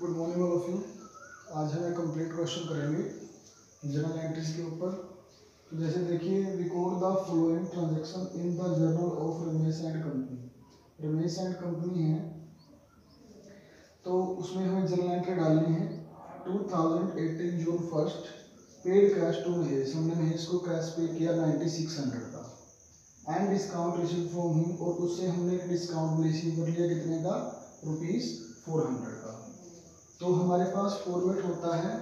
Good morning all of you. आज हम एक कंप्लीट क्वेश्चन करेंगे जर्नल एंट्रीज के ऊपर। तो जैसे देखिए, record the following transaction in the journal of Ramesh and company. Ramesh and company है तो उसमें हमें जर्नल एंट्री डालनी है। 2018 जून 1 पेड कैश टू महेश, हमने महेश को कैश पे किया 9600 का। And discount receive from him, और उससे हमने एक डिस्काउंट रिसीव कर लिया कितने का, ₹400 का। तो हमारे पास फॉर्मेट होता है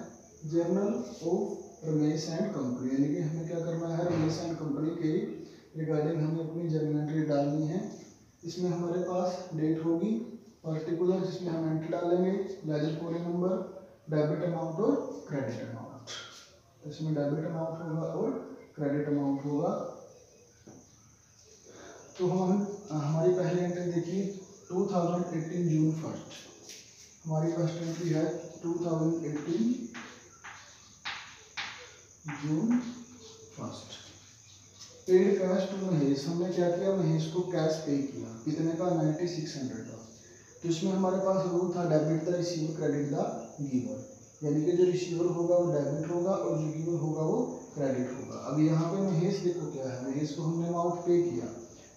journal of Ramesh and company, यानी कि हमें क्या करना है, रमेश एंड कंपनी के रिगार्डिंग हमें अपनी जर्नल एंट्री डालनी है। इसमें हमारे पास डेट होगी पर्टिकुलर, जिसमें हम एंट्री डालेंगे ledger calling number, debit amount और क्रेडिट अमाउंट। इसमें डेबिट अमाउंट होगा और क्रेडिट अमाउंट होगा। तो हम हमारी पहली एंट्री देखिए 2018 जून 1। हमारी फर्स्ट एंट्री है 2018 जून 1। पेड कैश टू महेश, हमने क्या किया, महेश को कैश पे किया कितने का, 9600 का। तो इसमें हमारे पास रूल था debit the receiver credit the giver, यानी कि जो रिसीवर होगा वो डेबिट होगा और जो गिवर होगा वो क्रेडिट होगा। अब यहाँ पे महेश देखो क्या है, महेश को हमने अमाउंट पे किया,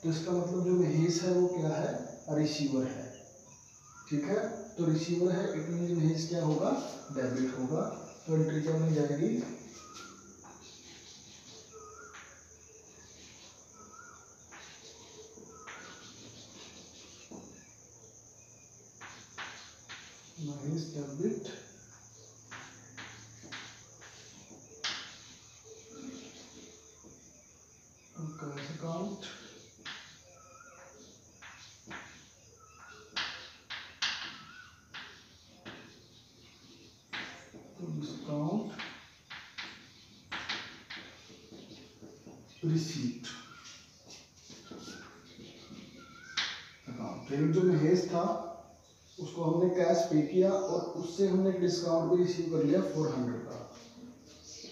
तो इसका मतलब जो महेश है वो क्या है, रिसीवर है। ठीक है, तो रिसीवर है, इट मीन महेश क्या होगा, डेबिट होगा। तो एंट्री क्या बन जाएगी, Mahesh debit cash account discount receipt account. यानी जो महेश था उसको हमने कैश पे किया और उससे हमने डिस्काउंट भी रिसीव कर लिया 400 का।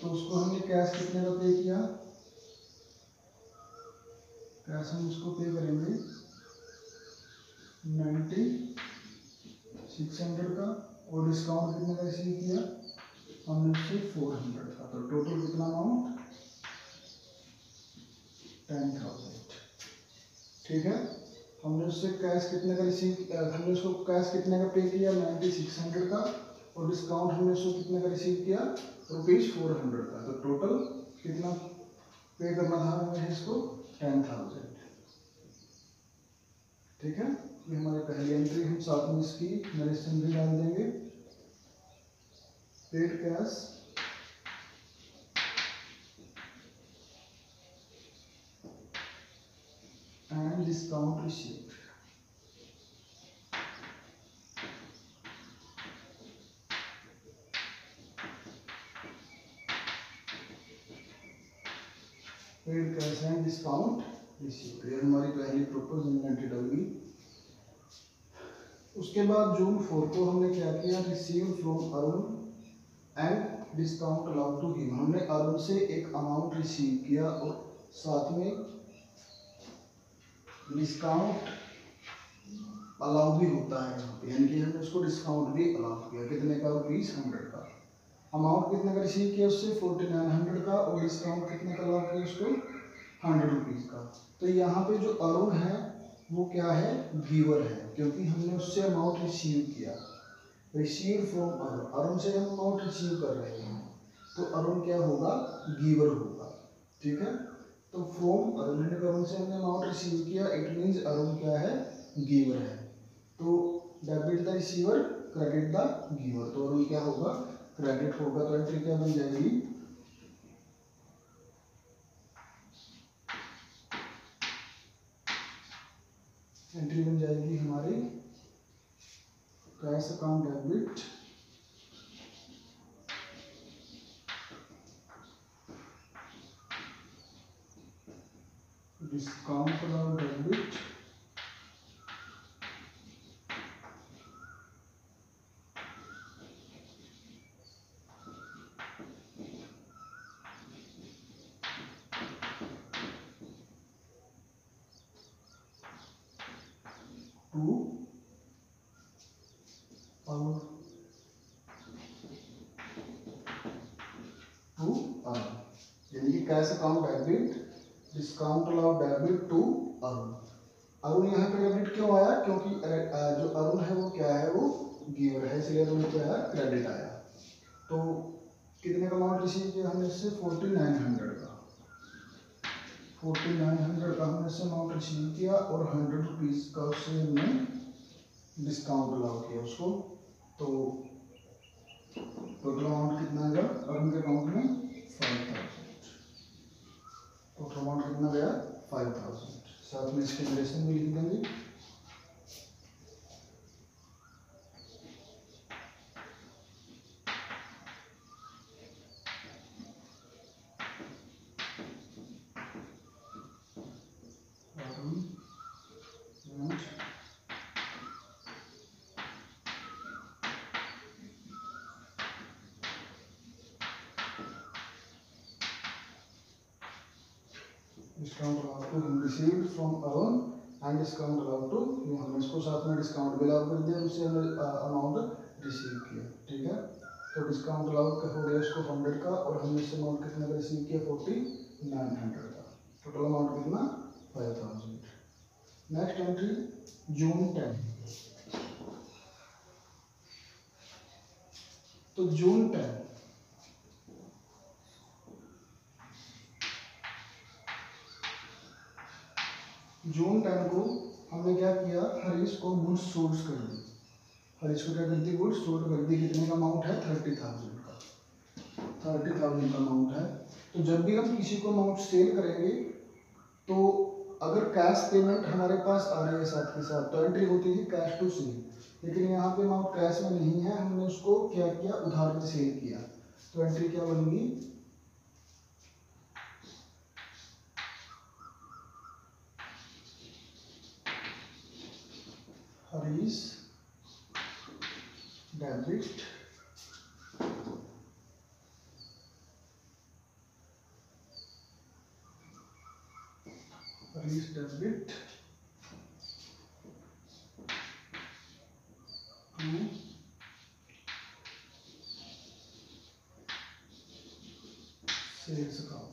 तो उसको हमने कैश कितने का पे किया, कैश हम उसको पे करेंगे 9600 का, और डिस्काउंट कितने का रिसीव किया हमने उससे 400 का। तो टोटल कितना अमाउंट, 10,000। ठीक है, हमने उससे कैश कितने का हमने उसको कैश कितने का पे किया, 9600 का, और डिस्काउंट हमने उसको कितने का रिसीव किया, ₹400 का। तो टोटल कितना पे करना था हमें इसको, 10,000। ठीक है, ये हमारी पहली एंट्री, हम साथ में इसकी नरेशन भी डाल देंगे। Paid cash and discount received. Paid cash and discount received, ये हमारी पहली प्रॉपर जर्नल एंट्री डल गई। उसके बाद जून 4 को हमने क्या किया, receive from Arun and discount allowed to him, हमने अरुण से एक अमाउंट रिसीव किया और साथ में डिस्काउंट अलाउ भी होता है यहाँ पे, यानी कि हमने उसको डिस्काउंट भी अलाउ किया कितने का, ₹100 का। अमाउंट कितने का रिसीव किया उससे, 4900 का, और डिस्काउंट कितने का अलाउ किया उसको, ₹100 का। तो यहाँ पे जो अरुण है वो क्या है, गिवर है, क्योंकि हमने उससे अमाउंट रिसीव किया। रिसीव फ्रॉम अरुण, अरुण से हम अमाउंट रिसीव कर रहे हैं, तो अरुण क्या होगा, गिवर होगा। ठीक है, तो फ्रॉम अरुण से हमने अमाउंट रिसीव किया, इट मींस अरुण क्या है, गिवर है। तो debit the receiver credit the giver, तो अरुण क्या होगा, क्रेडिट होगा। तो एंट्री क्या बन जाएगी, एंट्री बन जाएगी हमारी cash account debit discount account debit to to Arun, यानी कि cash account debit, discount allowed debit to Arun. Arun यहाँ पे डेबिट क्यों आया? क्योंकि जो अरुण है वो क्या है, वो गिवर है, इसलिए अरुण क्या है, क्रेडिट आया। तो कितने का अमाउंट रिसीव किया हमने इससे? 4900 का, 4900 का हमने इससे अमाउंट रिसीव किया और 100 रुपीज़ का उससे हमने डिस्काउंट अलाउ किया उसको। तो टोटल अमाउंट कितना आएगा अरुण के अकाउंट में? 5000। टोटल अमाउंट कितना गया? 5000। साथ में इसके नरेशन भी लिख देंगे। Discount allowed to him received from Arun and discount allowed to you, हमने इसको साथ में डिस्काउंट भी अलाउ कर दिया, उससे हमने अमाउंट रिसीव किया। ठीक है, तो डिस्काउंट अलाउड का हो गया इसको 100 का और हमने इससे अमाउंट कितने का रिसीव किया? 4900 का। टोटल अमाउंट कितना? 5000। नेक्स्ट एंट्री जून 10। तो जून 10 को हमने क्या किया? हरीश को गुड्स सोल्ड कर दी। हरीश को क्या कर दी? गुड्स सोल्ड कर दी। कितने का अमाउंट है? 30,000 का। 30,000 का अमाउंट है। तो जब भी हम किसी को अमाउंट सेल करेंगे तो अगर कैश पेमेंट हमारे पास आ रही है साथ के साथ तो एंट्री होती है कैश टू सेल, लेकिन यहाँ पे अमाउंट कैश में नहीं है, हमने उसको क्या किया? उधार पे सेल किया। तो एंट्री क्या बनेगी? Harish debit to sales account.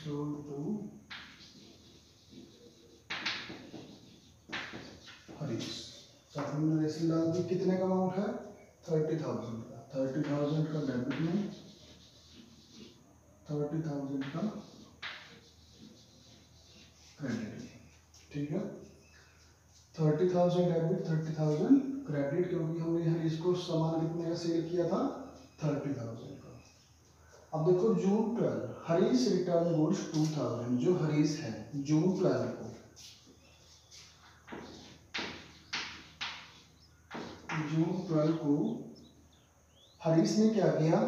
Sold to Harish. साथ में नरेशन डाल दी। कितने का अमाउंट है? 30,000 का। 30,000 का डेबिट में, 30,000 का क्रेडिट में। ठीक है, 30,000 डेबिट, 30,000 क्रेडिट, क्योंकि हमने हरीश को सामान कितने का सेल किया था? 30,000 का। अब देखो जून 12 हरीश रिटर्न गुड्स 2000। जो हरीश है जून 12 को, हरीश ने क्या किया?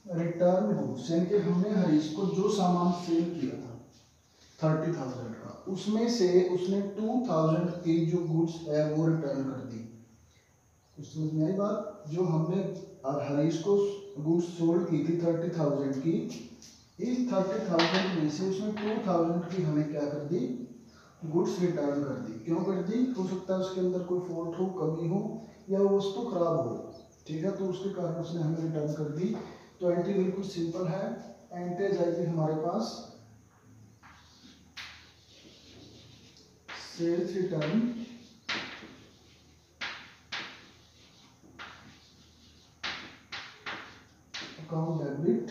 रिटर्न गुड्स, यानी कि हमने हरीश को जो सामान सेल किया था 30,000 का, उसमें से उसने 2000 की जो गुड्स है वो रिटर्न कर दी। कुछ समझ में आई बात? जो हमने हरीश को गुड्स सोल्ड की थी 30,000 की, इस 30,000 में से उसने 2000 की हमें क्या कर दी? गुड्स रिटर्न कर दी। क्यों कर दी? हो सकता है उसके अंदर कोई फॉल्ट हो, कमी हो, या वो वस्तु खराब हो। ठीक है, तो उसके कारण उसने हमें रिटर्न कर दी। तो एंट्री बिल्कुल सिंपल है। एंट्री जाएगी हमारे पास sales return account debit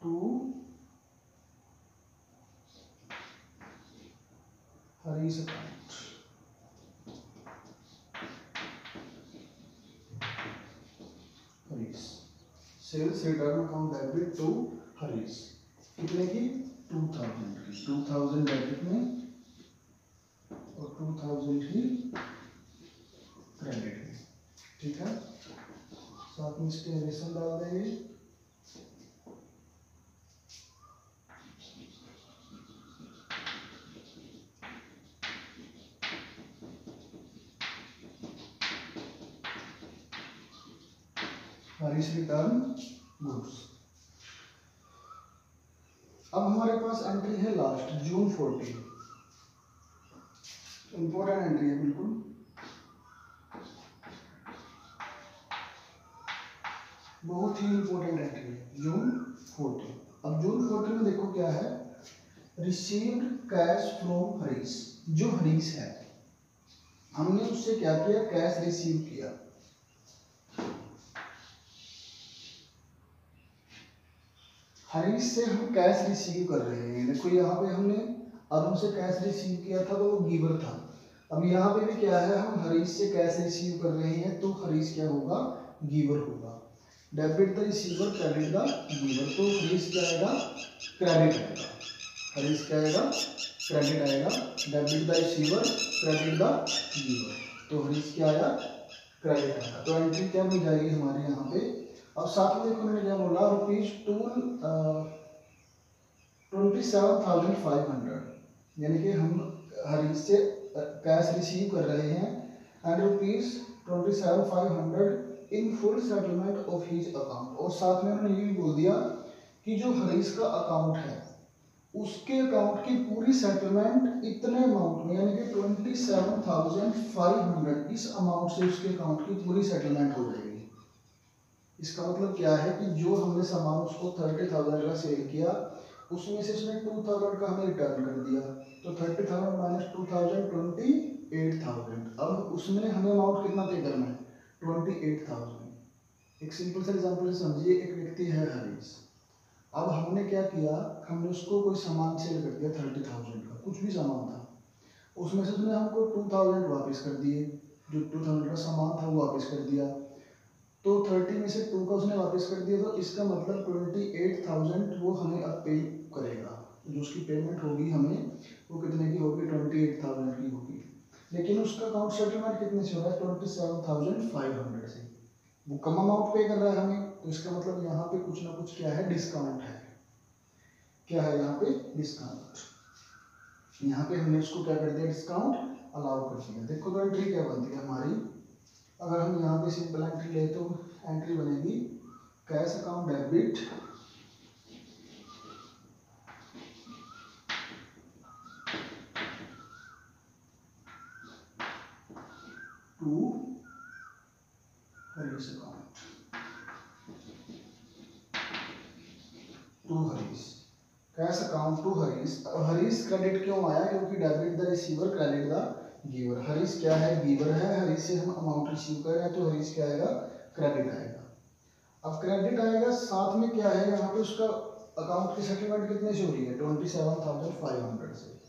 to Harish account. Harish sales return account debit to Harish. कितने की? 2000 की। 2000 डेबिट में और 2000 की क्रेडिट में। ठीक है, साथ में इसके नरेशन डाल देंगे। Harish return goods. अब हमारे पास एंट्री है लास्ट जून 14। इम्पोर्टेंट एंट्री है बिल्कुल। बहुत ही इम्पोर्टेंट एंट्री है जून 14। अब जून 14 में देखो क्या है, रिसीव्ड कैश फ्रॉम हरीश। जो हरीश है हमने उससे क्या किया, कैश रिसीव किया। हरीश से हम कैश रिसीव कर रहे हैं। देखो यहाँ पे हमने अरुण से कैश रिसीव किया था तो वो गिवर था। अब यहाँ पे भी क्या है, हम हरीश से कैश रिसीव कर रहे हैं तो हरीश क्या होगा, गिवर होगा। Debit the receiver credit the giver, तो हरीश क्या आएगा, क्रेडिट आएगा। हरीश क्या आएगा, क्रेडिट आएगा। Debit the receiver credit the giver, तो हरीश क्या आया, क्रेडिट आएगा। तो एंट्री क्या मिल जाएगी हमारे यहाँ पे। अब साथ में देखो मैंने क्या बोला, ₹27,500, यानी कि हम हरीश से कैश रिसीव कर रहे हैं and ₹27,500 in full settlement of his account. और साथ में उन्होंने ये भी बोल दिया कि जो हरीश का अकाउंट है उसके अकाउंट की पूरी सेटलमेंट इतने अमाउंट में, यानी कि 27,500, इस अमाउंट से उसके अकाउंट की पूरी सेटलमेंट हो जाएगी। इसका मतलब क्या है कि जो हमने सामान उसको 30,000 का सेल किया उसमें से उसने 2,000 का हमें रिटर्न कर दिया, तो 30,000 माइनस 2,000 28,000। अब उसमें हमें अमाउंट कितना पे करना है, 28,000। एक सिंपल सा एग्जांपल से समझिए, एक व्यक्ति है हरीश। अब हमने क्या किया, हमने उसको कोई सामान सेल कर दिया 30,000 का, कुछ भी सामान था, उसमें से उसने हमको 2,000 वापस कर दिए। जो 2,000 का सामान था वो वापस कर दिया, तो 30 में से 2 का उसने वापस कर दिया, तो इसका मतलब 28,000 वो हमें अब पे करेगा। जो उसकी पेमेंट होगी हमें वो कितने की होगी, 28,000 की होगी। लेकिन उसका अकाउंट सेटलमेंट कितने से हो रहा है, 27,500 से। वो कम अमाउंट पे कर रहा है हमें, तो इसका मतलब यहाँ पे कुछ ना कुछ क्या है, डिस्काउंट है। क्या है यहाँ पे, डिस्काउंट। यहाँ पे हमने इसको क्या कर दिया, डिस्काउंट अलाउ कर दिया। देखो तो एंट्री क्या बनती है हमारी, अगर हम यहाँ पे सिंपल एंट्री ले तो एंट्री बनेगी cash account debit to Harish account, to Harish, cash account to Harish. अब हरीश क्रेडिट क्यों आया, क्योंकि debit the receiver credit the giver. Harish क्या है, गिवर है, हरीश से हम अमाउंट रिसीव कर रहे हैं तो हरीश क्या आएगा, क्रेडिट आएगा। अब क्रेडिट आएगा, साथ में क्या है यहाँ पे उसका अकाउंट की सेटलमेंट कितने से हो रही है, 27,500 से।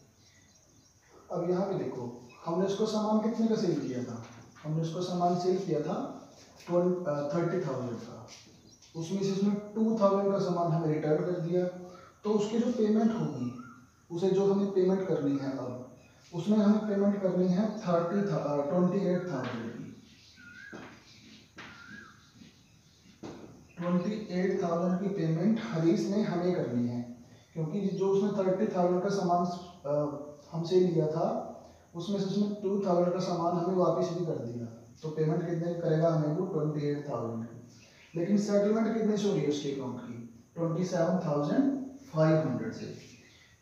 अब यहाँ पे देखो हमने उसको सामान कितने का सेल किया था, हमने उसको सामान सेल किया था 30,000 का, उसमें से उसने 2,000 का सामान हमें रिटर्न कर दिया। तो उसकी जो पेमेंट होगी, उसे जो हमें पेमेंट करनी है, अब उसमें हमें पेमेंट करनी है 28,000 की। 28,000 की पेमेंट हरीश ने हमें करनी है, क्योंकि जो उसने 30,000 का सामान हमसे लिया था उसमें से उसने 2,000 का सामान हमें वापस भी कर दिया, तो पेमेंट कितने करेगा हमें वो 28,000 की। लेकिन सेटलमेंट कितने से हो रही है उसके अकाउंट की, 27,500 से।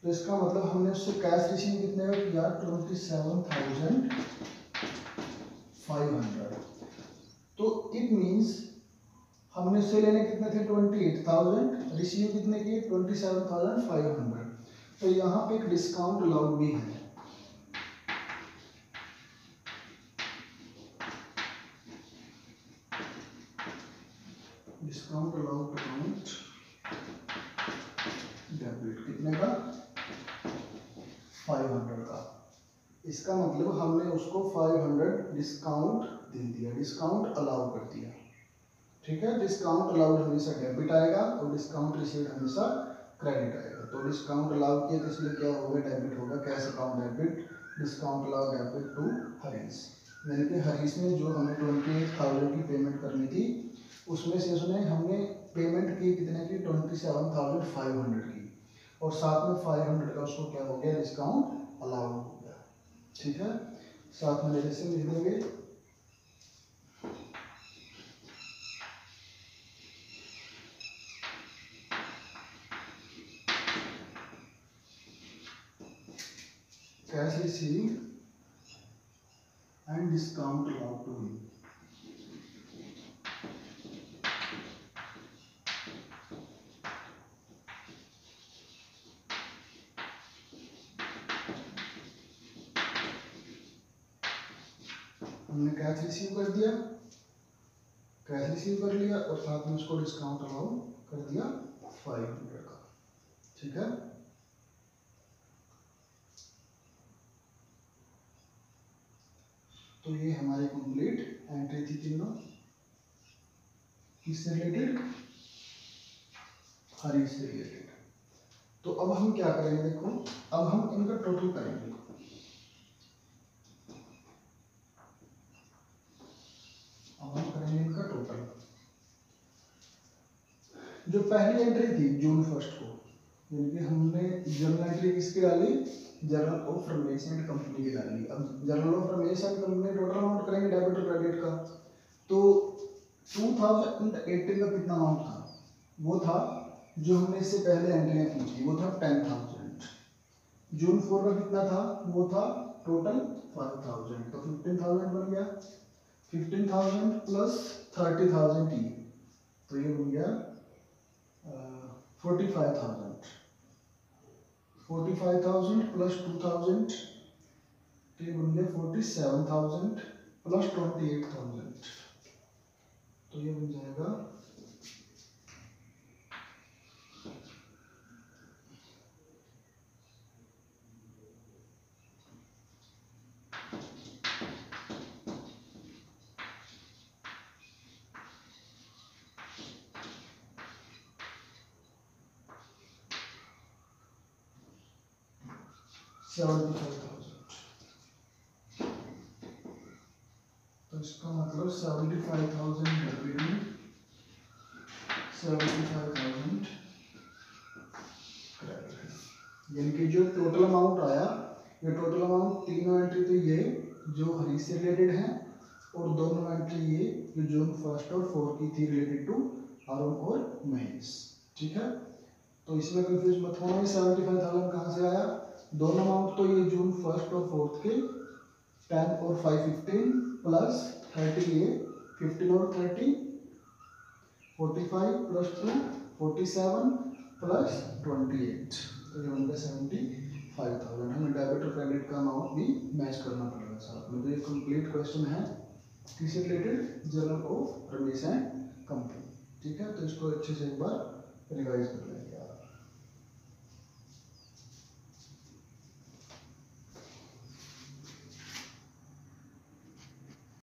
तो इसका मतलब हमने उससे कैश रिसीव कितने का किया, 27,500। तो इट मीन्स हमने उससे लेने कितने थे, 28,000, रिसीव कितने किए, 27,500। तो यहाँ पे एक डिस्काउंट अलाउड भी है। डिस्काउंट अलाउड अकाउंट डेबिट कितने का, 500 का। इसका मतलब हमने उसको 500 डिस्काउंट दे दिया, डिस्काउंट अलाउ कर दिया। ठीक है, डिस्काउंट अलाउड हमेशा डेबिट आएगा और डिस्काउंट रिसीव्ड हमेशा क्रेडिट आएगा। तो डिस्काउंट अलाउ किया तो इसलिए क्या होगा, डेबिट होगा, cash account debit, discount allow debit to Harish. यानी कि हरीश ने जो हमें 28,000 की पेमेंट करनी थी उसमें से उसने हमने पेमेंट की कितने की, 27,500 की, और साथ में 500 का उसको क्या हो गया, डिस्काउंट अलाउ हो गया। ठीक है, साथ में जैसे लिख देंगे cash receive and discount allowed to him. हमने कैश रिसीव कर दिया, कैश रिसीव कर लिया और साथ में उसको डिस्काउंट अलाउ कर दिया 500 का। ठीक है, तो ये हमारी कंप्लीट एंट्री थी तीनों, किससे रिलेटेड, हरीश से रिलेटेड। तो अब हम क्या करेंगे, देखो अब हम इनका टोटल करेंगे। अब हम करेंगे इनका टोटल। जो पहली एंट्री थी जून 1 को, यानी कि हमने जर्नल एंट्री किसकी डाली, journal of Ramesh and company की डाली। अब journal of Ramesh and company total amount करेंगे डेबिट और क्रेडिट का। तो 2018 का कितना अमाउंट था, वो था जो हमने इससे पहले एंट्रियां की थी, वो था 10,000। जून 4 का कितना था, वो था टोटल 5,000, तो 15,000 बन गया। 15,000 प्लस 30,000 ही, तो ये बन गया 45,000। 45,000 प्लस 2,000, तो ये बन गया 47,000 प्लस 28,000, तो ये बन जाएगा 75,000। तो इसका मतलब 75,000 रेवेन्यू, 75,000 क्रेडिट, यानी कि जो टोटल अमाउंट आया, ये टोटल अमाउंट तीनों एंट्री तो ये जो हरीश से रिलेटेड है, और दोनों एंट्री ये जो जून 1 और 4 की थी रिलेटेड टू अरुण और महेश। ठीक है, तो इसमें कंफ्यूज मत होना, 75,000 कहाँ से आया, दोनों अमाउंट तो ये जून 1 और 4 के 10 और 5 15 प्लस 30, ये 15 और 30 45 प्लस 2 47 प्लस 28, तो ये बन गया 75,000। हमें डेबिट और क्रेडिट का अमाउंट भी मैच करना पड़ेगा साथ में। तो ये कंप्लीट क्वेश्चन है किससे related, journal of Ramesh and company. ठीक है, तो इसको अच्छे से एक बार रिवाइज कर लेंगे आप।